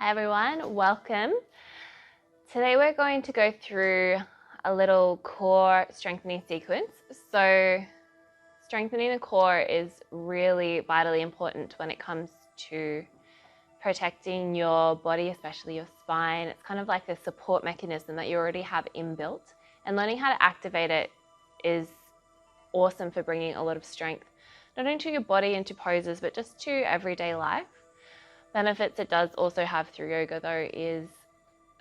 Hi everyone, welcome. Today we're going to go through a little core strengthening sequence. So strengthening the core is really vitally important when it comes to protecting your body, especially your spine. It's kind of like a support mechanism that you already have inbuilt, and learning how to activate it is awesome for bringing a lot of strength, not only to your body and to poses, but just to everyday life. Benefits it does also have through yoga though is,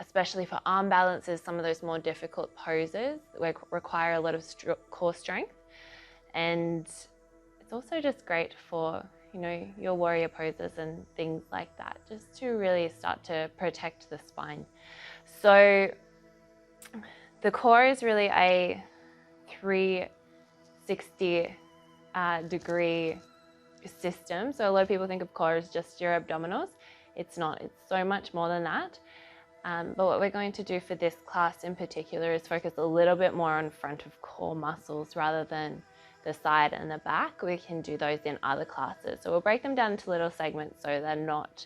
especially for arm balances, some of those more difficult poses require a lot of core strength, and it's also just great for your warrior poses and things like that, just to really start to protect the spine. So the core is really a 360 degree system. So a lot of people think of core as just your abdominals. It's not, it's so much more than that. But what we're going to do for this class in particular is focus a little bit more on front of core muscles rather than the side and the back. We can do those in other classes. So we'll break them down into little segments so they're not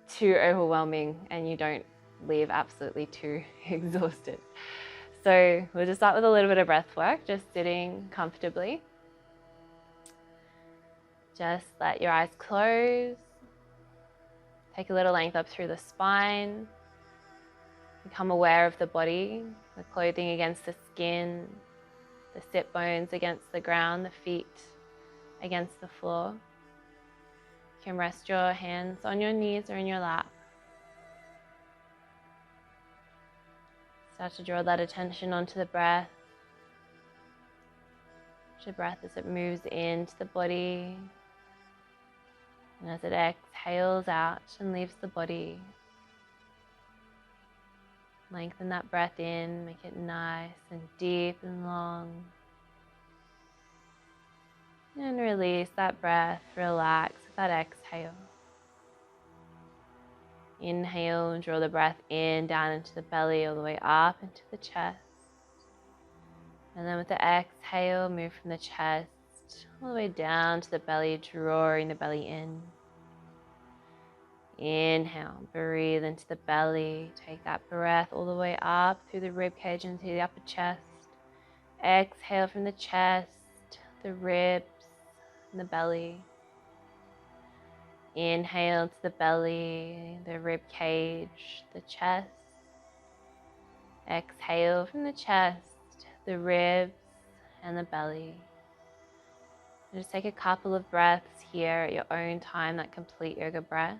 too overwhelming and you don't leave absolutely too exhausted. So we'll just start with a little bit of breath work, just sitting comfortably. Just let your eyes close. Take a little length up through the spine. Become aware of the body, the clothing against the skin, the sit bones against the ground, the feet against the floor. You can rest your hands on your knees or in your lap. Start to draw that attention onto the breath. Watch the breath as it moves into the body. And as it exhales out and leaves the body, lengthen that breath in, make it nice and deep and long. And release that breath, relax with that exhale. Inhale and draw the breath in, down into the belly, all the way up into the chest. And then with the exhale, move from the chest all the way down to the belly, drawing the belly in. Inhale, breathe into the belly. Take that breath all the way up through the rib cage into the upper chest. Exhale from the chest, the ribs, and the belly. Inhale to the belly, the rib cage, the chest. Exhale from the chest, the ribs, and the belly. And just take a couple of breaths here at your own time, that complete yoga breath.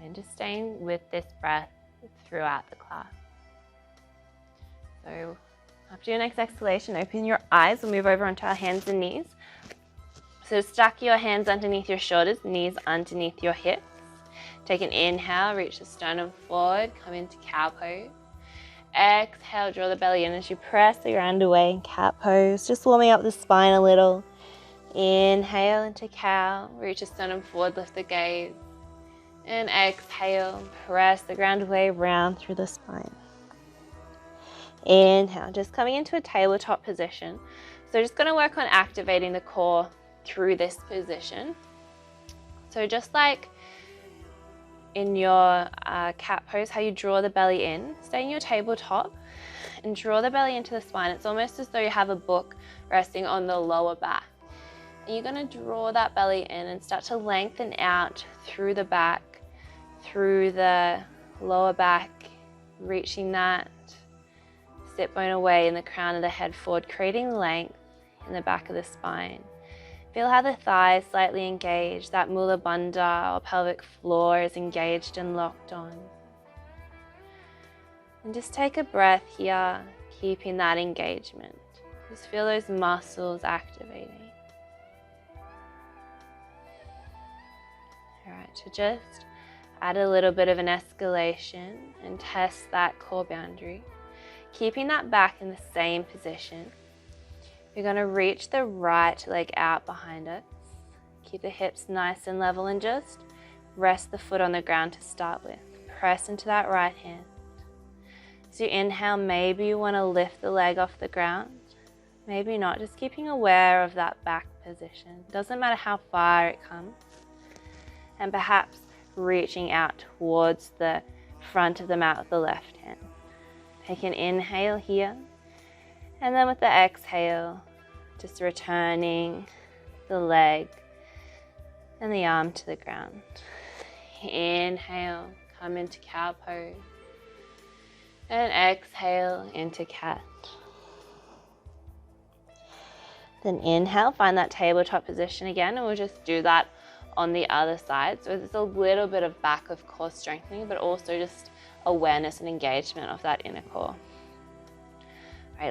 And just staying with this breath throughout the class. So after your next exhalation, open your eyes. We'll move over onto our hands and knees. So stack your hands underneath your shoulders, knees underneath your hips. Take an inhale, reach the sternum forward, come into cow pose. Exhale, draw the belly in as you press your hand away in cat pose, just warming up the spine a little. Inhale into cow, reach the sternum forward, lift the gaze. And exhale, press the ground away, round through the spine. Inhale, just coming into a tabletop position. So just going to work on activating the core through this position. So just like in your cat pose, how you draw the belly in, stay in your tabletop and draw the belly into the spine. It's almost as though you have a book resting on the lower back. And you're going to draw that belly in and start to lengthen out through the back, through the lower back, reaching that sit bone away in the crown of the head forward, creating length in the back of the spine. Feel how the thighs slightly engage, that mula bandha or pelvic floor is engaged and locked on. And just take a breath here, keeping that engagement. Just feel those muscles activating. All right, so just add a little bit of an escalation and test that core boundary. Keeping that back in the same position. We're going to reach the right leg out behind us. Keep the hips nice and level and just rest the foot on the ground to start with. Press into that right hand. As you inhale, maybe you want to lift the leg off the ground. Maybe not, just keeping aware of that back position. Doesn't matter how far it comes. And perhaps reaching out towards the front of the mat with the left hand. Take an inhale here. And then with the exhale, just returning the leg and the arm to the ground. Inhale, come into cow pose. And exhale into cat. Then inhale, find that tabletop position again, and we'll just do that on the other side. So there's a little bit of back of core strengthening, but also just awareness and engagement of that inner core. Right,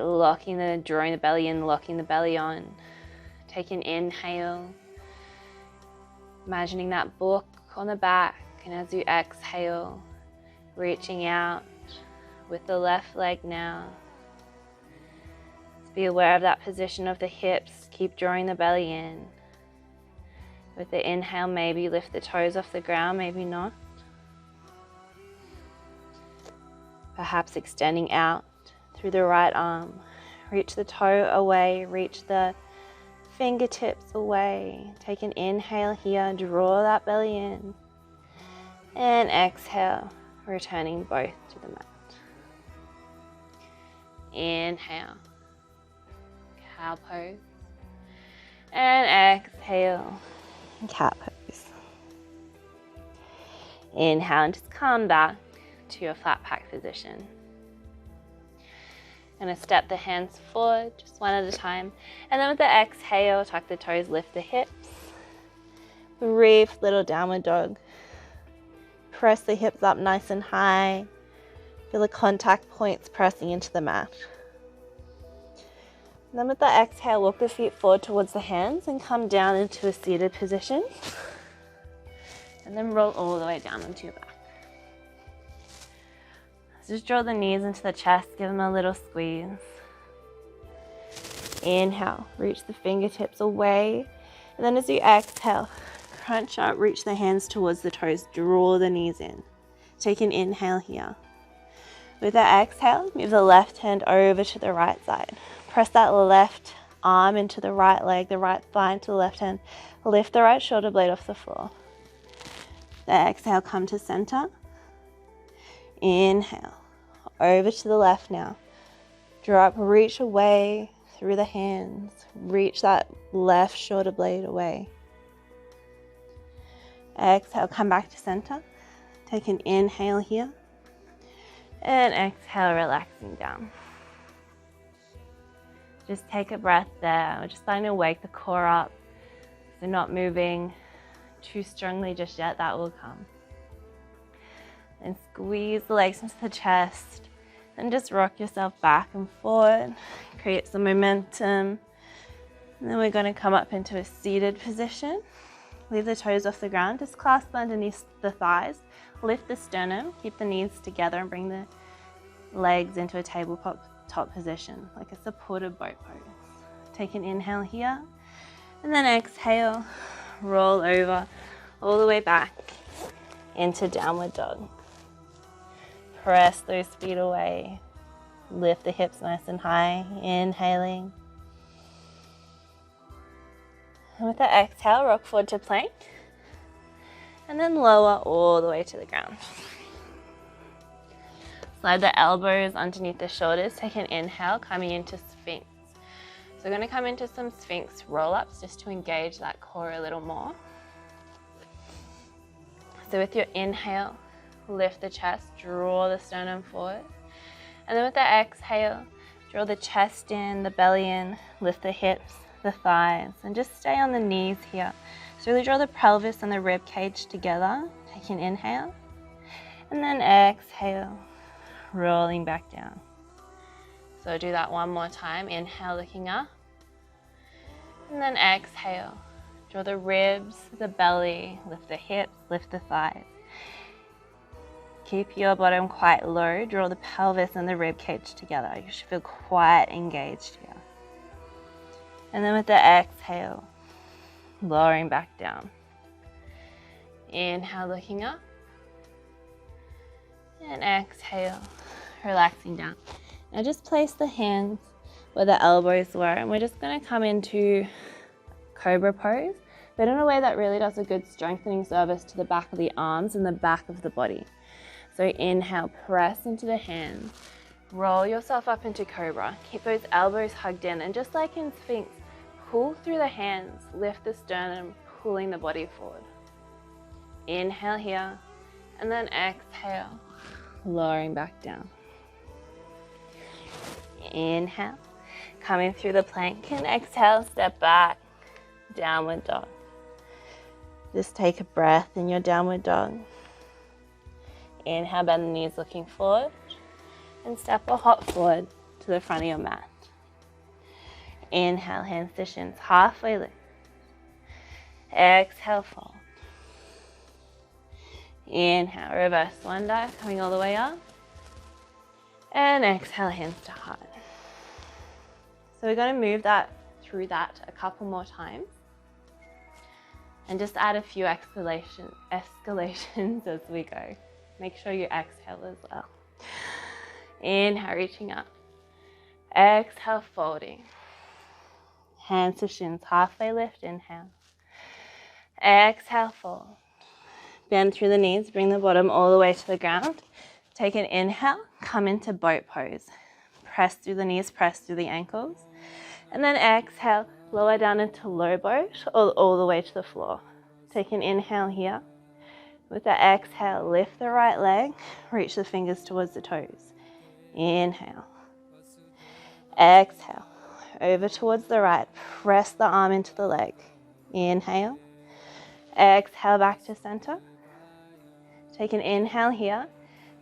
drawing the belly in, locking the belly on. Take an inhale, imagining that book on the back, and as you exhale, reaching out with the left leg now. Just be aware of that position of the hips. Keep drawing the belly in. With the inhale, maybe lift the toes off the ground, maybe not. Perhaps extending out through the right arm. Reach the toe away, reach the fingertips away. Take an inhale here, draw that belly in. And exhale, returning both to the mat. Inhale, cow pose. And exhale, cat pose. Inhale and just come back to your flat back position. Gonna step the hands forward, just one at a time. And then with the exhale, tuck the toes, lift the hips. Brief little downward dog. Press the hips up nice and high. Feel the contact points pressing into the mat. And then with the exhale, walk the feet forward towards the hands and come down into a seated position. And then roll all the way down onto your back. Just draw the knees into the chest, give them a little squeeze. Inhale, reach the fingertips away. And then as you exhale, crunch up, reach the hands towards the toes, draw the knees in. Take an inhale here. With the exhale, move the left hand over to the right side. Press that left arm into the right leg, the right thigh into the left hand. Lift the right shoulder blade off the floor. The exhale, come to center. Inhale, over to the left now. Draw up, reach away through the hands. Reach that left shoulder blade away. Exhale, come back to center. Take an inhale here. And exhale, relaxing down. Just take a breath there. We're just starting to wake the core up. So not moving too strongly just yet, that will come. And squeeze the legs into the chest. And just rock yourself back and forward. Create some momentum. And then we're going to come up into a seated position. Leave the toes off the ground. Just clasp underneath the thighs. Lift the sternum. Keep the knees together and bring the legs into a tabletop position, like a supported boat pose. Take an inhale here. And then exhale. Roll over all the way back into downward dog. Press those feet away. Lift the hips nice and high. Inhaling. And with the exhale, rock forward to plank. And then lower all the way to the ground. Slide the elbows underneath the shoulders. Take an inhale, coming into sphinx. So we're going to come into some sphinx roll-ups just to engage that core a little more. So with your inhale, lift the chest, draw the sternum forward. And then with the exhale, draw the chest in, the belly in, lift the hips, the thighs, and just stay on the knees here. So really draw the pelvis and the rib cage together. Take an inhale. And then exhale, rolling back down. So do that one more time. Inhale, looking up. And then exhale. Draw the ribs, the belly, lift the hips, lift the thighs. Keep your bottom quite low. Draw the pelvis and the rib cage together. You should feel quite engaged here. And then with the exhale, lowering back down. Inhale, looking up. And exhale, relaxing down. Now just place the hands where the elbows were, and we're just going to come into cobra pose, but in a way that really does a good strengthening service to the back of the arms and the back of the body. So inhale, press into the hands, roll yourself up into cobra, keep those elbows hugged in, and just like in sphinx, pull through the hands, lift the sternum, pulling the body forward. Inhale here, and then exhale, lowering back down. Inhale, coming through the plank, and exhale, step back, downward dog. Just take a breath in your downward dog. Inhale, bend the knees looking forward, and step or hop forward to the front of your mat. Inhale, hands to shins, halfway lift. Exhale, fold. Inhale, reverse swan dive, coming all the way up. And exhale, hands to heart. So we're going to move through that a couple more times. And just add a few escalations as we go. Make sure you exhale as well. Inhale, reaching up. Exhale, folding. Hands to shins, halfway lift, inhale. Exhale, fold. Bend through the knees, bring the bottom all the way to the ground. Take an inhale, come into boat pose. Press through the knees, press through the ankles. And then exhale, lower down into low boat or all the way to the floor. Take an inhale here. With the exhale, lift the right leg, reach the fingers towards the toes. Inhale. Exhale, over towards the right, press the arm into the leg. Inhale. Exhale, back to center. Take an inhale here,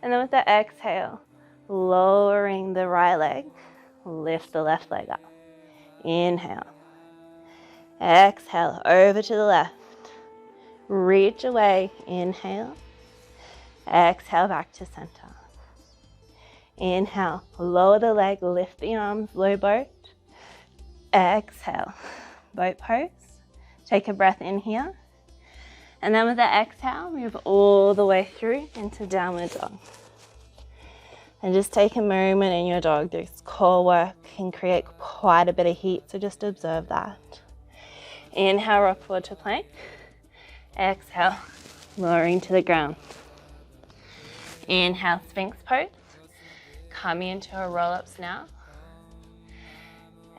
and then with the exhale, lowering the right leg, lift the left leg up. Inhale. Exhale, over to the left. Reach away, inhale. Exhale, back to center. Inhale, lower the leg, lift the arms, low boat. Exhale, boat pose. Take a breath in here. And then with the exhale, move all the way through into downward dog. And just take a moment in your dog. This core work can create quite a bit of heat, so just observe that. Inhale, rock forward to plank. Exhale, lowering to the ground. Inhale, sphinx pose. Coming into a roll-ups now.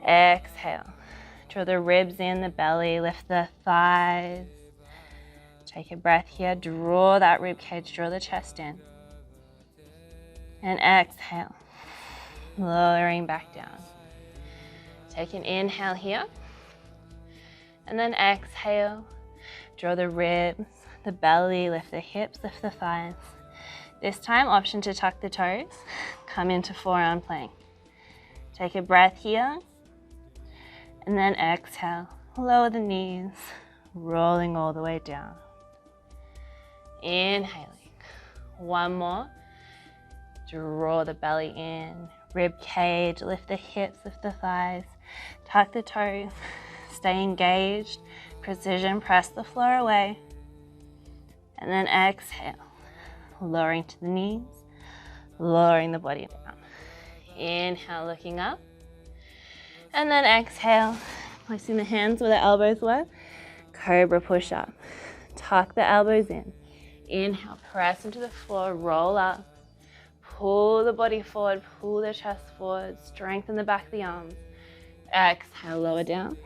Exhale, draw the ribs in, the belly, lift the thighs. Take a breath here, draw that rib cage, draw the chest in. And exhale, lowering back down. Take an inhale here. And then exhale, draw the ribs, the belly, lift the hips, lift the thighs. This time, option to tuck the toes, come into forearm plank. Take a breath here. And then exhale, lower the knees, rolling all the way down. Inhaling. One more. Draw the belly in, rib cage, lift the hips, lift the thighs, tuck the toes, stay engaged, precision, press the floor away. And then exhale, lowering to the knees, lowering the body down. Inhale, looking up. And then exhale, placing the hands where the elbows were, cobra push up. Tuck the elbows in. Inhale, press into the floor, roll up. Pull the body forward, pull the chest forward, strengthen the back of the arms. Exhale, lower down.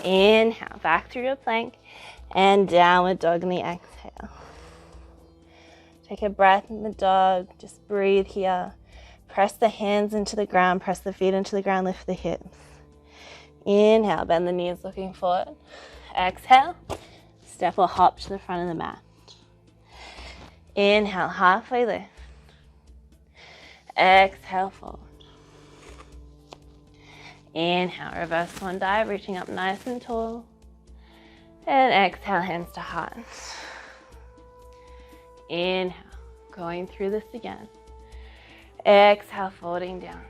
Inhale, back through your plank and downward dog in the exhale. Take a breath in the dog, just breathe here. Press the hands into the ground, press the feet into the ground, lift the hips. Inhale, bend the knees looking forward. Exhale, step or hop to the front of the mat. Inhale, halfway lift. Exhale, fold. Inhale, reverse swan dive, reaching up nice and tall. And exhale, hands to heart. Inhale, going through this again. Exhale, folding down.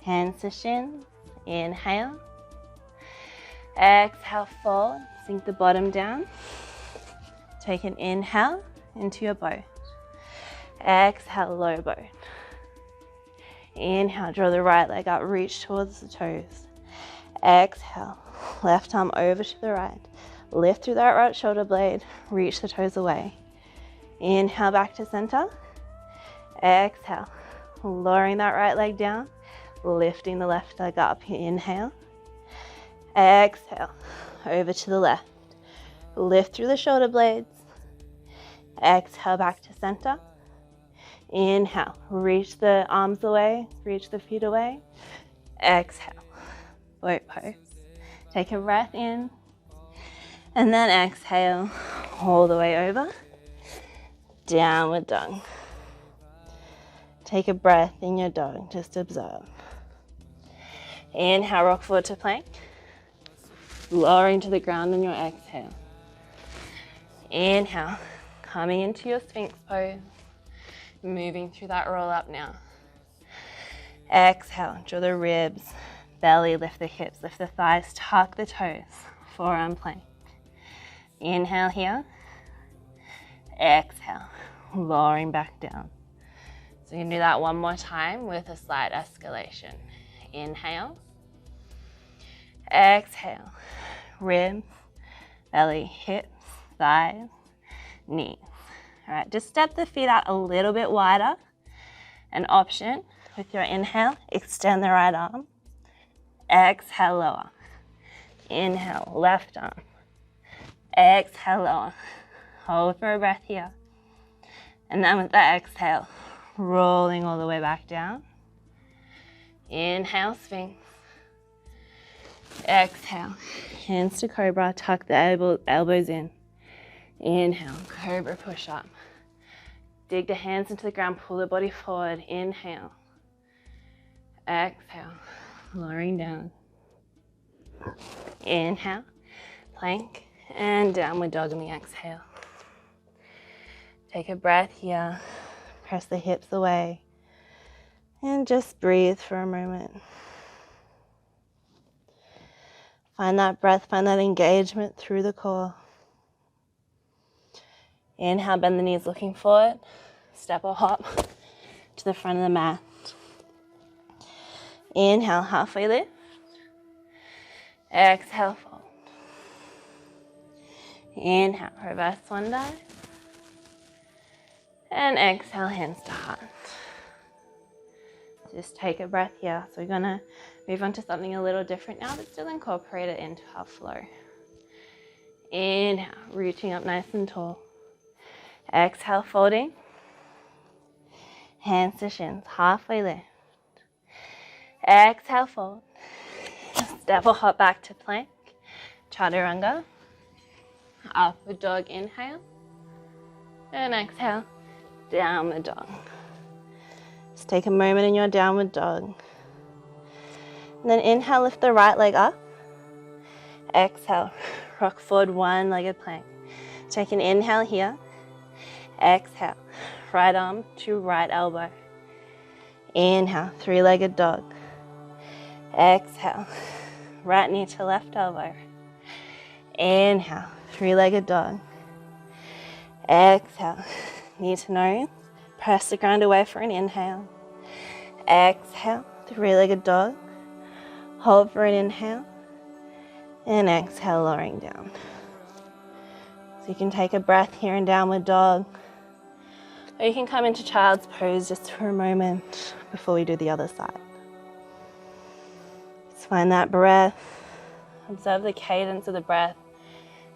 Hands to shins. Inhale. Exhale, fold, sink the bottom down. Take an inhale into your boat. Exhale, low boat. Inhale, draw the right leg up, reach towards the toes. Exhale, left arm over to the right. Lift through that right shoulder blade, reach the toes away. Inhale, back to center. Exhale, lowering that right leg down, lifting the left leg up. Inhale. Exhale, over to the left. Lift through the shoulder blades. Exhale, back to center. Inhale, reach the arms away, reach the feet away. Exhale, boat pose. Take a breath in, and then exhale all the way over. Downward dog. Take a breath in your dog, just observe. Inhale, rock forward to plank. Lowering to the ground on your exhale. Inhale, coming into your sphinx pose. Moving through that roll up now. Exhale, draw the ribs, belly, lift the hips, lift the thighs, tuck the toes, forearm plank. Inhale here. Exhale, lowering back down. So you can do that one more time with a slight escalation. Inhale. Exhale, ribs, belly, hips, thighs, knees. All right, just step the feet out a little bit wider. An option with your inhale, extend the right arm. Exhale, lower. Inhale, left arm. Exhale, lower. Hold for a breath here. And then with that exhale, rolling all the way back down. Inhale, sphinx. Exhale, hands to cobra, tuck the elbows in. Inhale, cobra push up. Dig the hands into the ground, pull the body forward. Inhale. Exhale, lowering down. Inhale, plank, and downward dog on the exhale. Take a breath here. Press the hips away. And just breathe for a moment. Find that breath, find that engagement through the core. Inhale, bend the knees looking forward. Step or hop to the front of the mat. Inhale, halfway lift. Exhale, fold. Inhale, reverse swan dive. And exhale, hands to heart. Just take a breath here. So we're gonna move on to something a little different now, but still incorporate it into our flow. Inhale, reaching up nice and tall. Exhale, folding. Hands to shins, halfway lift. Exhale, fold. Step or hop back to plank. Chaturanga. Upward dog, inhale. And exhale, downward dog. Just take a moment in your downward dog. And then inhale, lift the right leg up. Exhale, rock forward, one-legged plank. Take an inhale here. Exhale, right arm to right elbow. Inhale, three-legged dog. Exhale, right knee to left elbow. Inhale, three-legged dog. Exhale, knee to nose. Press the ground away for an inhale. Exhale, three-legged dog. Hold for an inhale. And exhale, lowering down. So you can take a breath here in downward dog. Or you can come into child's pose just for a moment before we do the other side. Just find that breath. Observe the cadence of the breath.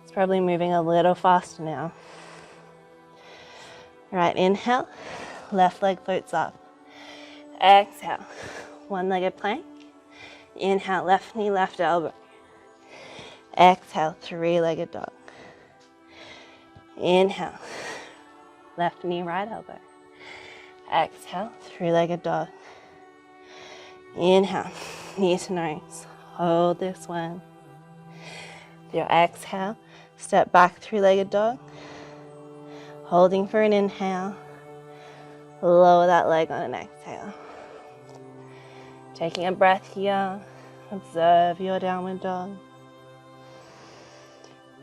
It's probably moving a little faster now. All right, inhale, left leg floats up. Exhale, one-legged plank. Inhale, left knee, left elbow. Exhale, three-legged dog. Inhale, left knee, right elbow. Exhale, three-legged dog. Inhale, knee to nose. Hold this one. With your exhale, step back, three-legged dog. Holding for an inhale. Lower that leg on an exhale. Taking a breath here. Observe your downward dog.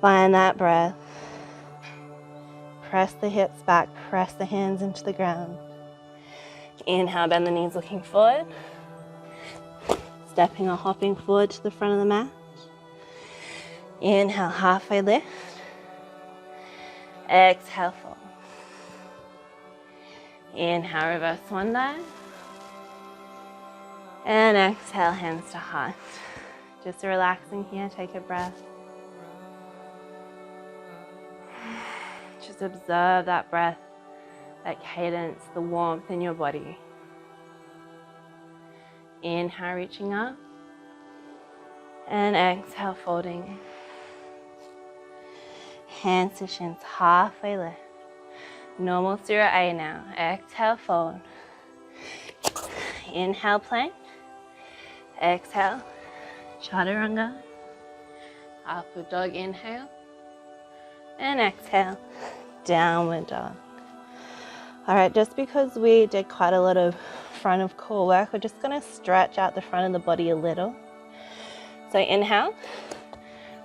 Find that breath. Press the hips back, press the hands into the ground. Inhale, bend the knees looking forward. Stepping or hopping forward to the front of the mat. Inhale, halfway lift. Exhale, fold. Inhale, reverse one leg. And exhale, hands to heart. Just relaxing here, take a breath. Just observe that breath, that cadence, the warmth in your body. Inhale, reaching up. And exhale, folding. Hands to shins, halfway lift. Normal through A now. Exhale, fold. Inhale, plank. Exhale, chaturanga. Upward dog, inhale. And exhale, downward dog. All right, just because we did quite a lot of front of core work, we're just gonna stretch out the front of the body a little. So inhale,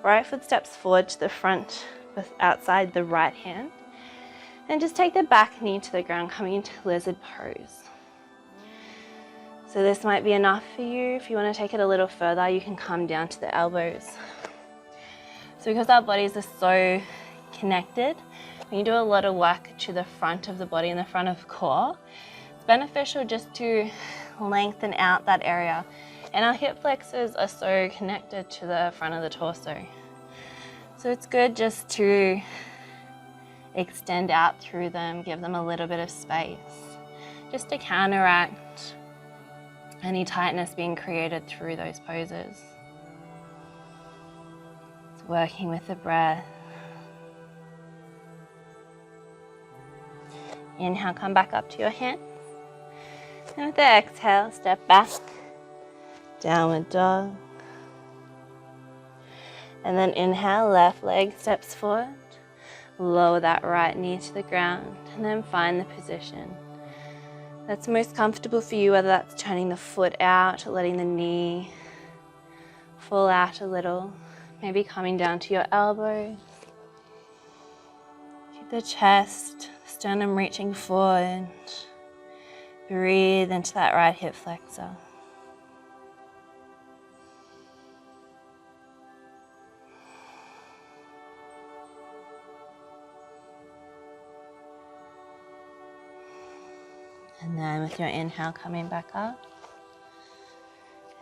right foot steps forward to the front, outside the right hand. And just take the back knee to the ground, coming into lizard pose. So this might be enough for you. If you want to take it a little further, you can come down to the elbows. So because our bodies are so connected, when you do a lot of work to the front of the body and the front of core, it's beneficial just to lengthen out that area. And our hip flexors are so connected to the front of the torso. So it's good just to extend out through them, give them a little bit of space, just to counteract any tightness being created through those poses. It's working with the breath. Inhale, come back up to your hands. And with the exhale, step back, downward dog. And then inhale, left leg steps forward. Lower that right knee to the ground and then find the position that's most comfortable for you, whether that's turning the foot out or letting the knee fall out a little, maybe coming down to your elbows. Keep the chest, sternum reaching forward. Breathe into that right hip flexor. And then with your inhale, coming back up.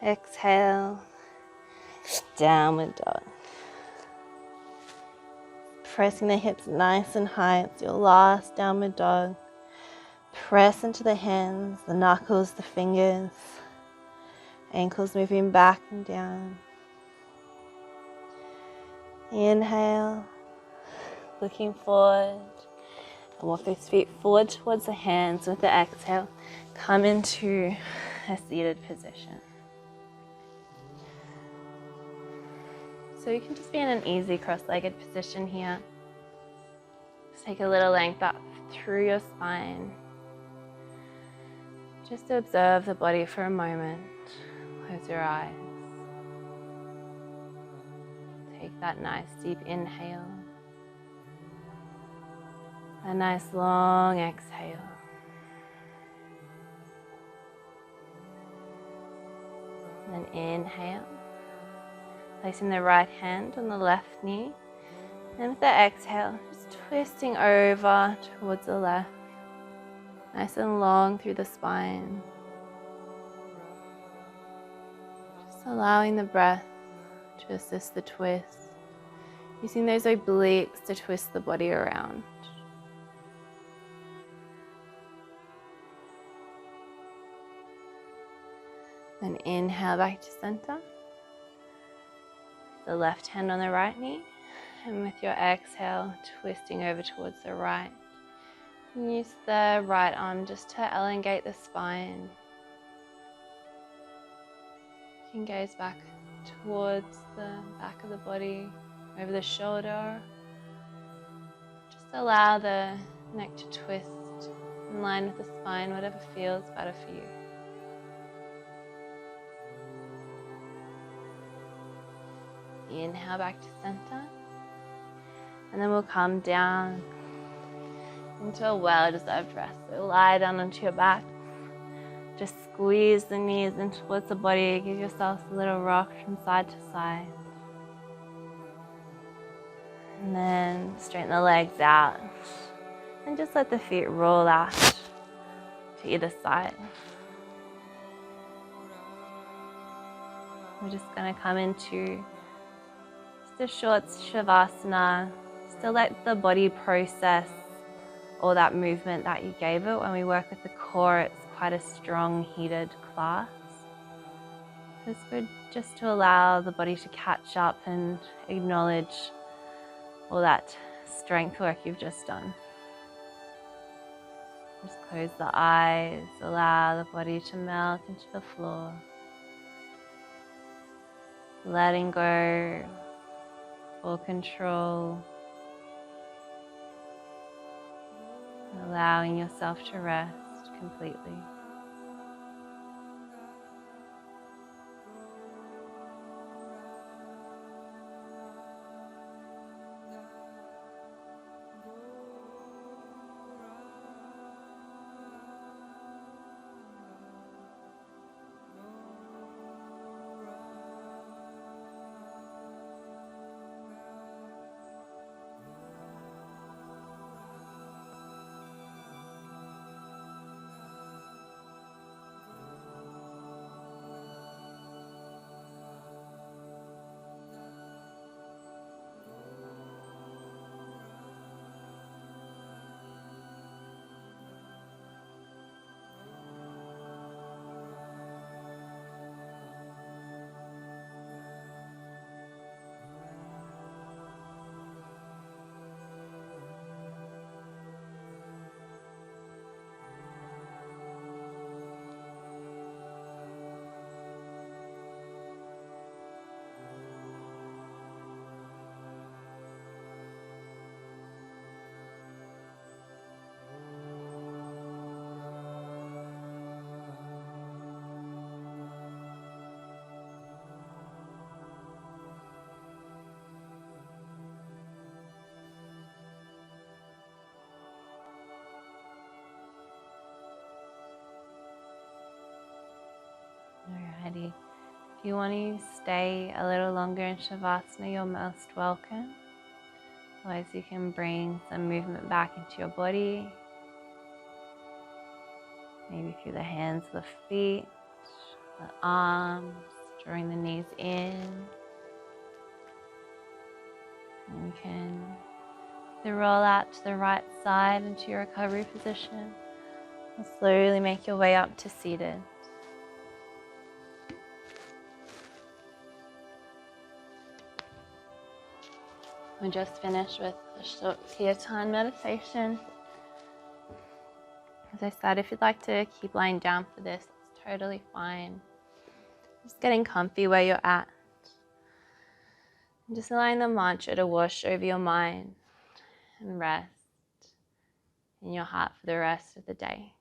Exhale, downward dog. Pressing the hips nice and high. It's your last downward dog. Press into the hands, the knuckles, the fingers. Ankles moving back and down. Inhale, looking forward. And walk those feet forward towards the hands. With the exhale, come into a seated position. So you can just be in an easy cross-legged position here. Just take a little length up through your spine. Just to observe the body for a moment. Close your eyes. Take that nice deep inhale. A nice long exhale. And then inhale. Placing the right hand on the left knee. And with the exhale, just twisting over towards the left. Nice and long through the spine. Just allowing the breath to assist the twist. Using those obliques to twist the body around. Then inhale back to center. The left hand on the right knee. And with your exhale, twisting over towards the right. And use the right arm just to elongate the spine. You can gaze back towards the back of the body, over the shoulder. Just allow the neck to twist in line with the spine, whatever feels better for you. Inhale back to center. And then we'll come down into a well-deserved rest. So lie down onto your back. Just squeeze the knees in towards the body. Give yourself a little rock from side to side. And then straighten the legs out. And just let the feet roll out to either side. We're just going to come into just a short Shavasana. Just to let the body process all that movement that you gave it. When we work with the core, it's quite a strong, heated class. So it's good just to allow the body to catch up and acknowledge all that strength work you've just done. Just close the eyes, allow the body to melt into the floor. Letting go, full control. Allowing yourself to rest completely. Alrighty. If you want to stay a little longer in Shavasana, you're most welcome. Otherwise, you can bring some movement back into your body. Maybe through the hands, the feet, the arms, drawing the knees in. And you can roll out to the right side into your recovery position. And slowly make your way up to seated. We just finished with a short Kirtan meditation. As I said, if you'd like to keep lying down for this, it's totally fine. Just getting comfy where you're at. And just allowing the mantra to wash over your mind and rest in your heart for the rest of the day.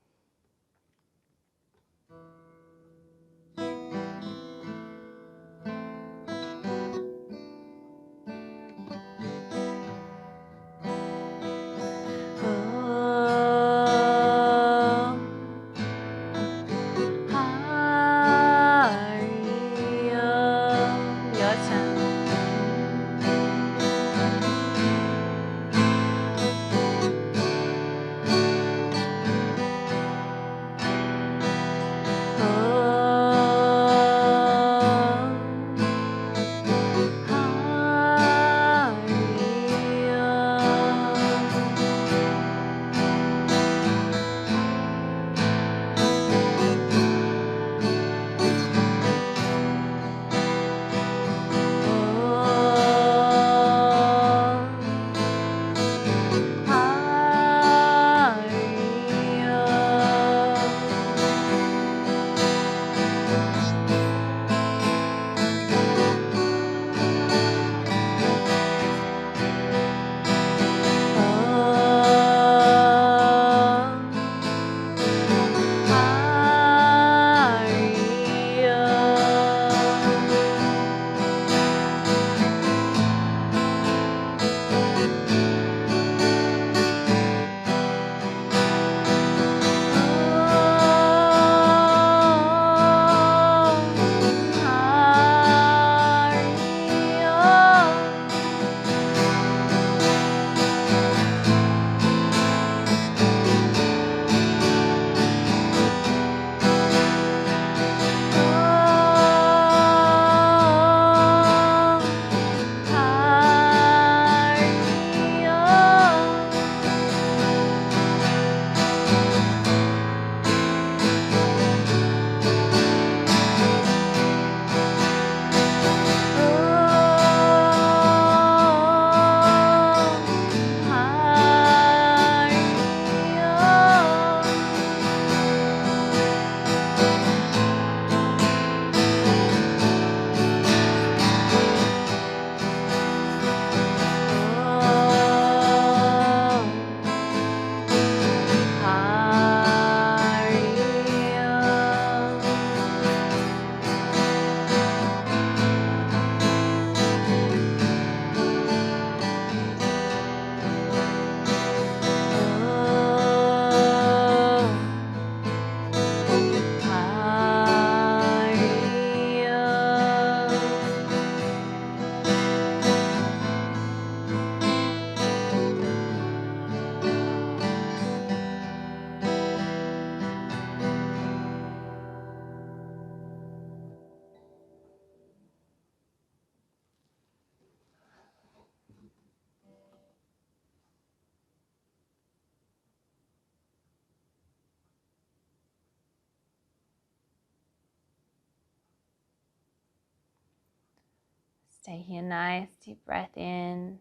taking a nice deep breath in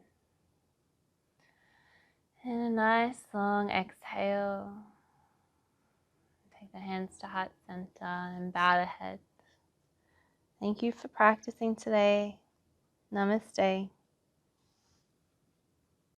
and a nice long exhale. Take the hands to heart center and bow the head. Thank you for practicing today. Namaste.